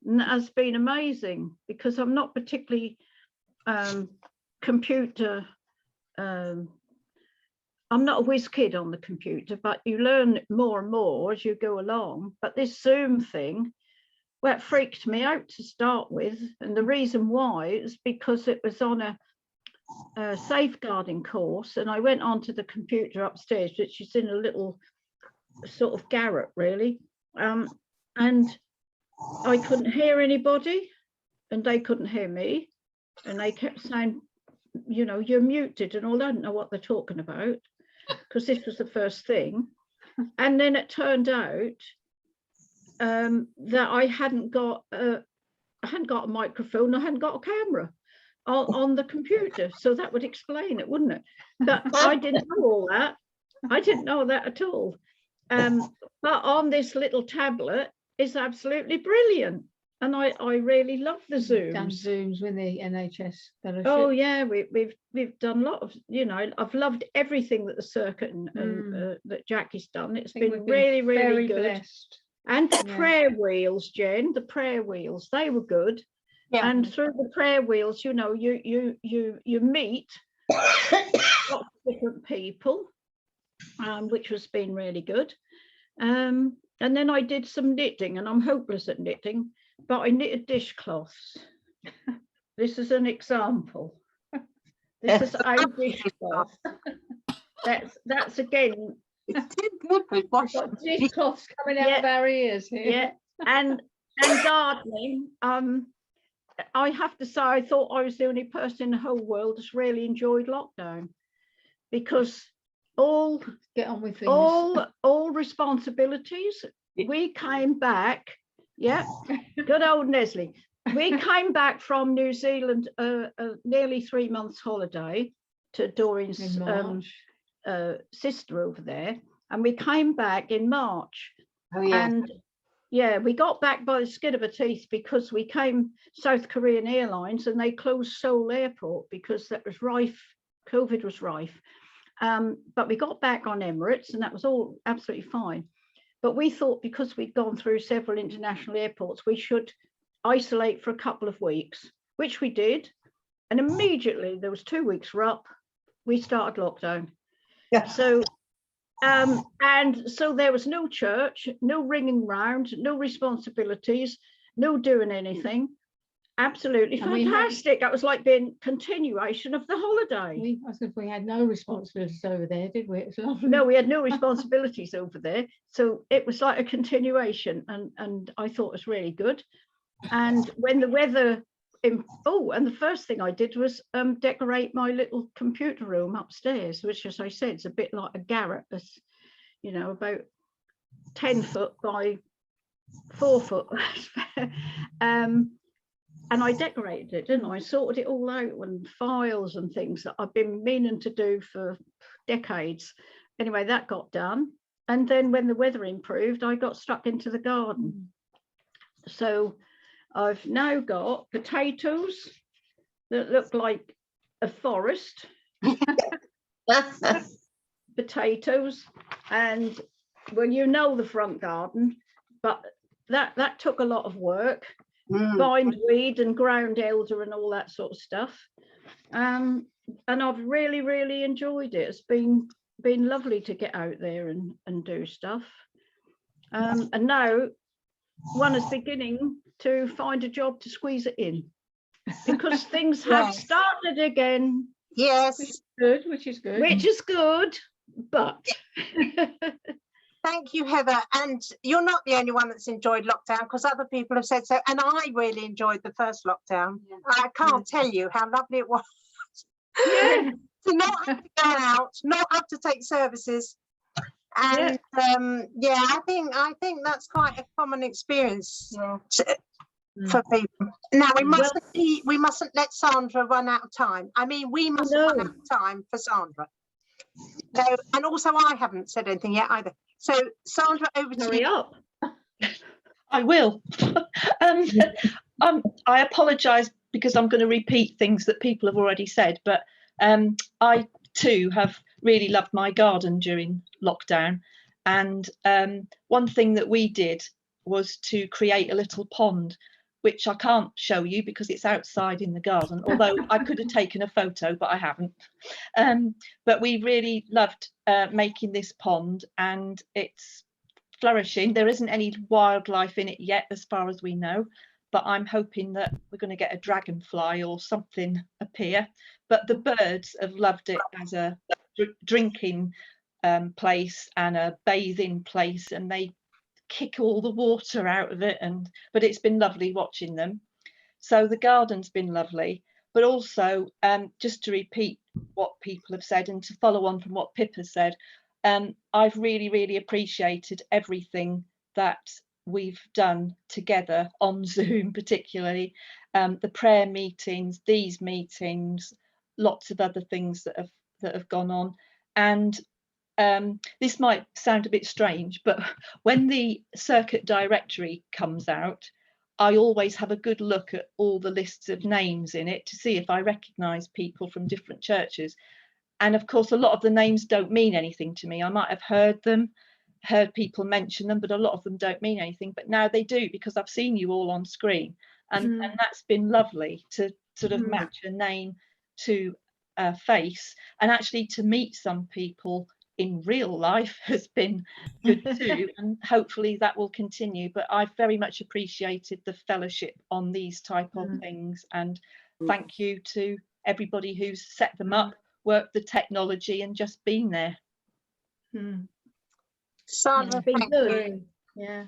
L: and that has been amazing because I'm not particularly computer. I'm not a whiz kid on the computer, but you learn more and more as you go along. But this Zoom thing, well, it freaked me out to start with, and the reason why is because it was on a safeguarding course, and I went onto the computer upstairs, which is in a little sort of garret really, and I couldn't hear anybody and they couldn't hear me, and they kept saying, you know, you're muted and all. I don't know what they're talking about because this was the first thing. And then it turned out that I hadn't got a microphone, I hadn't got a camera on the computer, so that would explain it, wouldn't it? But I didn't know all that. I didn't know that at all. But on this little tablet is absolutely brilliant, and I really love the
D: Done
L: Zooms.
D: Zooms with the NHS fellowship.
L: Oh yeah, we've done a lot of, you know, I've loved everything that the circuit and that Jackie's done. It's
D: I think
L: been
D: we've been
L: really
D: very
L: good.
D: blessed.
L: And the
D: Yeah.
L: prayer wheels, Jen, the prayer wheels, they were good.
A: Yeah.
L: And through the prayer wheels, you know, you meet lots of different people, which has been really good. And then I did some knitting, and I'm hopeless at knitting, but I knitted dishcloths. This is an example. This is a dishcloth. That's again.
A: It's too good with washing.
D: Got dishcloths coming out of our ears here.
L: Yeah, and gardening. I have to say, I thought I was the only person in the whole world that's really enjoyed lockdown, because
D: Get on with things.
L: all responsibilities. We came back. Yeah, good old Nestle. We came back from New Zealand, nearly 3 months holiday to Doreen's
D: In March.
L: sister over there, and we came back in March.
A: Oh yeah.
L: And yeah, we got back by the skin of our teeth because we came South Korean Airlines and they closed Seoul Airport because that was rife, COVID was rife. But we got back on Emirates and that was all absolutely fine. But we thought because we'd gone through several international airports, we should isolate for a couple of weeks, which we did. And immediately there was 2 weeks were up, we started lockdown.
A: Yeah.
L: So and so there was no church, no ringing round, no responsibilities, no doing anything. Absolutely
D: And we had-
L: fantastic. That was like being continuation of the holiday.
D: We had no responsibilities over there, did we? It was lovely.
L: No, we had no responsibilities over there. So it was like a continuation, and I thought it was really good. And when the weather, and the first thing I did was decorate my little computer room upstairs, which, as I said, is a bit like a garret. That's, you know, about 10 foot by 4 foot. And I decorated it, didn't I? Sorted it all out and files and things that I've been meaning to do for decades. Anyway, that got done. And then when the weather improved, I got stuck into the garden. So I've now got potatoes that look like a forest. Potatoes, and well, you know, the front garden, but that took a lot of work. Bindweed and ground elder and all that sort of stuff. And I've really enjoyed it. It's been lovely to get out there and do stuff. And now one is beginning to find a job to squeeze it in, because things have
A: Yes.
L: started again.
A: Yes.
D: Which is good.
L: Which is good, but
A: Thank you, Heather. And you're not the only one that's enjoyed lockdown, because other people have said so. And I really enjoyed the first lockdown. I can't tell you how lovely it was.
L: Yeah.
A: To not have to go out, not have to take services. And yeah, I think that's quite a common experience. for people. Now we
D: Well-
A: mustn't let Sandra run out of time. I mean, we mustn't run out of time for Sandra. So, and also I haven't said anything yet either. So Sandra, over to
L: Hurry
A: you.
L: up. I will. I apologise because I'm going to repeat things that people have already said, but I too have really loved my garden during lockdown. And one thing that we did was to create a little pond, which I can't show you because it's outside in the garden, although I could have taken a photo, but I haven't. But we really loved making this pond, and it's flourishing. There isn't any wildlife in it yet, as far as we know, but I'm hoping that we're going to get a dragonfly or something appear. But the birds have loved it as a drinking place and a bathing place, and they kick all the water out of it, but it's been lovely watching them. So the garden's been lovely, but also just to repeat what people have said and to follow on from what Pippa said, I've really appreciated everything that we've done together on Zoom, particularly the prayer meetings, these meetings, lots of other things that have gone on. And this might sound a bit strange, but when the circuit directory comes out, I always have a good look at all the lists of names in it to see if I recognise people from different churches. And of course, a lot of the names don't mean anything to me. I might have heard people mention them, but a lot of them don't mean anything. But now they do, because I've seen you all on screen. And that's been lovely to sort of match a name to a face, and actually to meet some people in real life has been good too, and hopefully that will continue. But I've very much appreciated the fellowship on these type of things, and thank you to everybody who's set them up, worked the technology, and just been there.
A: Sandra,
D: Been
A: thank
D: good.
A: you.
D: Yeah.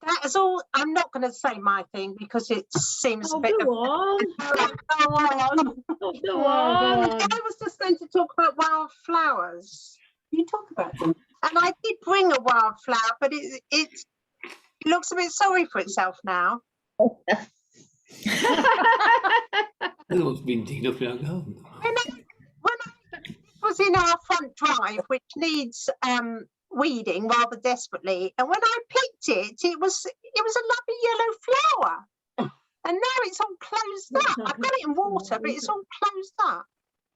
A: That is all. I'm not going to say my thing because it seems a bit.
D: Go on.
A: Go on.
D: Go on.
A: I was just going to talk about wildflowers. You talk about them. And I did bring a wildflower, but it looks a bit sorry for itself now.
I: It's been digged up in our garden.
A: When I was in our front drive, which needs weeding rather desperately, and when I picked it, it was a lovely yellow flower, and now it's all closed up. I've got it in water, but it's all closed up.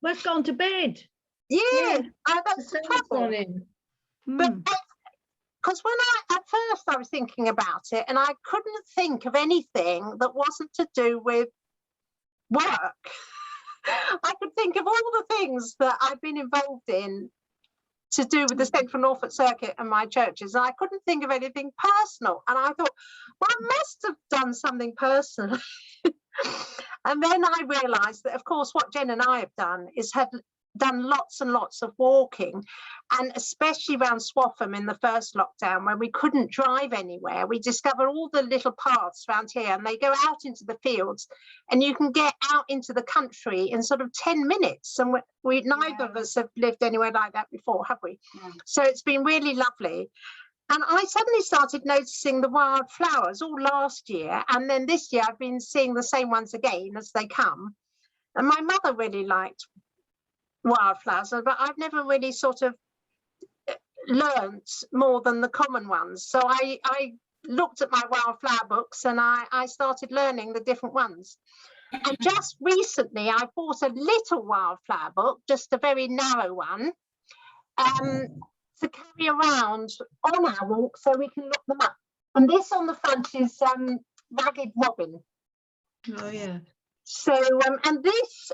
D: Well, it's gone to bed.
A: Yeah, that's the trouble. But because at first I was thinking about it, and I couldn't think of anything that wasn't to do with work. I could think of all the things that I've been involved in to do with the Central Norfolk Circuit and my churches, and I couldn't think of anything personal. And I thought, well, I must have done something personal. And then I realised that, of course, what Jen and I have done is done lots and lots of walking, and especially around Swaffham in the first lockdown, where we couldn't drive anywhere. We discovered all the little paths around here, and they go out into the fields, and you can get out into the country in sort of 10 minutes. And we neither of us have lived anywhere like that before, have we? So it's been really lovely. And I suddenly started noticing the wildflowers all last year, and then this year I've been seeing the same ones again as they come. And my mother really liked wildflowers, but I've never really sort of learnt more than the common ones. So I looked at my wildflower books, and I started learning the different ones. And just recently I bought a little wildflower book, just a very narrow one, to carry around on our walk so we can look them up. And this on the front is Ragged Robin.
D: Oh yeah.
A: So and this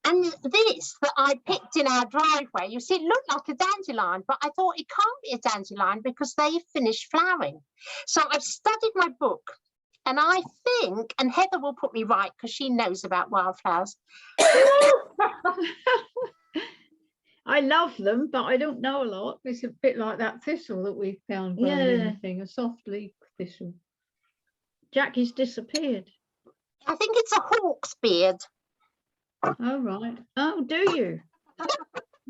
A: that I picked in our driveway, you see, it looked like a dandelion, but I thought it can't be a dandelion because they've finished flowering. So I've studied my book, and I think, and Heather will put me right because she knows about wildflowers.
D: I love them, but I don't know a lot. It's a bit like that thistle that we found growing in the thing, a soft leaf thistle. Jackie's disappeared.
A: I think it's a hawk's beard.
D: Oh, right. Oh, do you?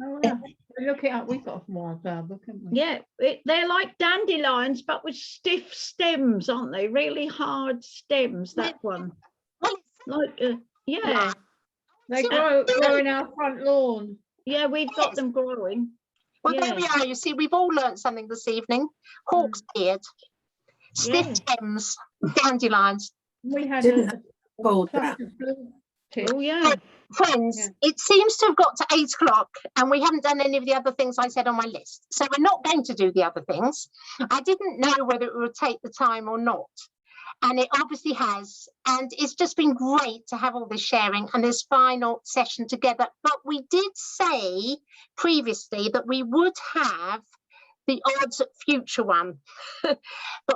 D: Oh, yeah. Look it up. We've got a wildflower book, haven't we?
L: Yeah, they're like dandelions, but with stiff stems, aren't they? Really hard stems, that one. Like, yeah.
D: They grow in our front lawn.
L: Yeah, we've got them growing.
A: Well, there we are. You see, we've all learned something this evening. Hawk's beard, stiff stems, dandelions.
D: We had
C: Didn't called that.
D: Oh,
L: yeah.
A: Friends, it seems to have got to 8 o'clock and we haven't done any of the other things I said on my list. So we're not going to do the other things. I didn't know whether it would take the time or not. And it obviously has. And it's just been great to have all this sharing and this final session together. But we did say previously that we would have the odds future one. But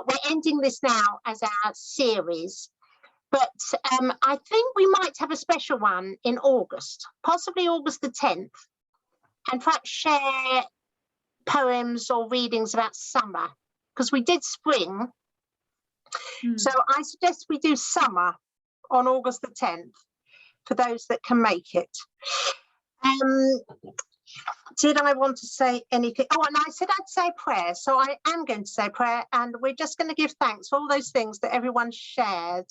A: we're ending this now as our series. But I think we might have a special one in August, possibly August the 10th, and perhaps share poems or readings about summer, because we did spring. So I suggest we do summer on August the 10th for those that can make it. Did I want to say anything? Oh, and I said I'd say a prayer. So I am going to say a prayer, and we're just going to give thanks for all those things that everyone shared.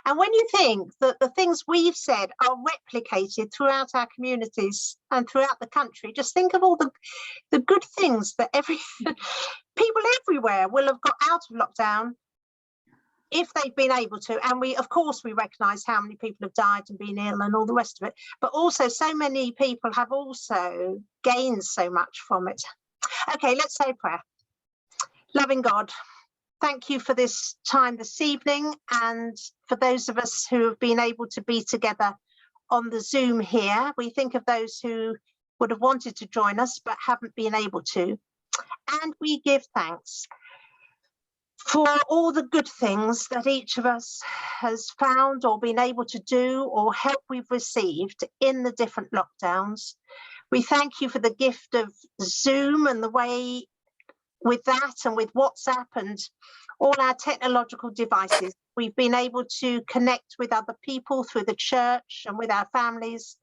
A: And when you think that the things we've said are replicated throughout our communities and throughout the country, just think of all the good things that people everywhere will have got out of lockdown if they've been able to. And we, of course, we recognise how many people have died and been ill and all the rest of it, but also so many people have also gained so much from it. Okay, let's say a prayer. Loving God, thank you for this time this evening, and for those of us who have been able to be together on the Zoom here. We think of those who would have wanted to join us but haven't been able to, and we give thanks for all the good things that each of us has found or been able to do, or help we've received in the different lockdowns. We thank you for the gift of Zoom and the way with that, and with WhatsApp and all our technological devices, we've been able to connect with other people through the church and with our families,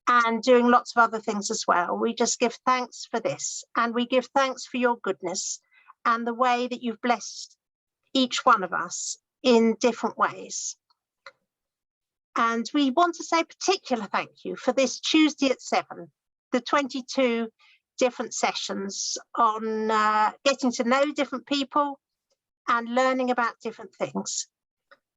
A: and doing lots of other things as well. We just give thanks for this, and we give thanks for your goodness and the way that you've blessed each one of us in different ways. And we want to say a particular thank you for this Tuesday at 7, the 22 different sessions on getting to know different people and learning about different things.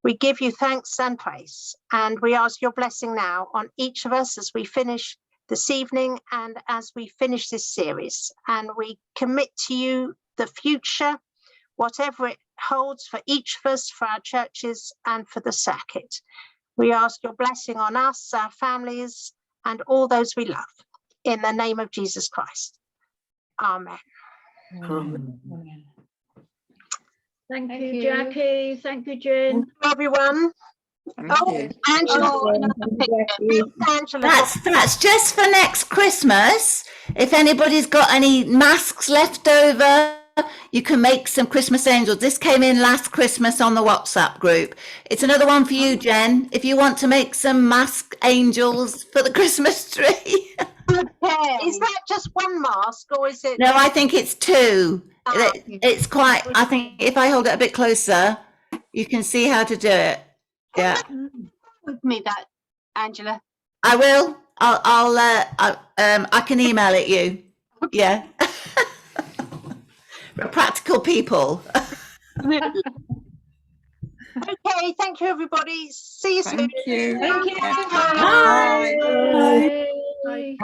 A: We give you thanks and praise, and we ask your blessing now on each of us as we finish this evening and as we finish this series. And we commit to you the future, whatever it holds for each of us, for our churches and for the circuit. We ask your blessing on us, our families, and all those we love. In the name of Jesus Christ. Amen.
C: Amen.
L: Thank you, Jackie. Thank you, Jen.
A: Everyone. Oh, Angela.
H: That's just for next Christmas. If anybody's got any masks left over, you can make some Christmas angels. This came in last Christmas on the WhatsApp group. It's another one for you, Jen, if you want to make some mask angels for the Christmas tree.
A: Okay. Is that just one mask, or is it?
H: No, I think it's two. It's quite, I think if I hold it a bit closer, you can see how to do it. Yeah.
B: With me that, Angela.
H: I will. I can email it you. Yeah. We're practical people.
A: Okay, thank you, everybody. See you soon.
G: Thank you.
L: Thank you.
G: Bye.
L: Bye.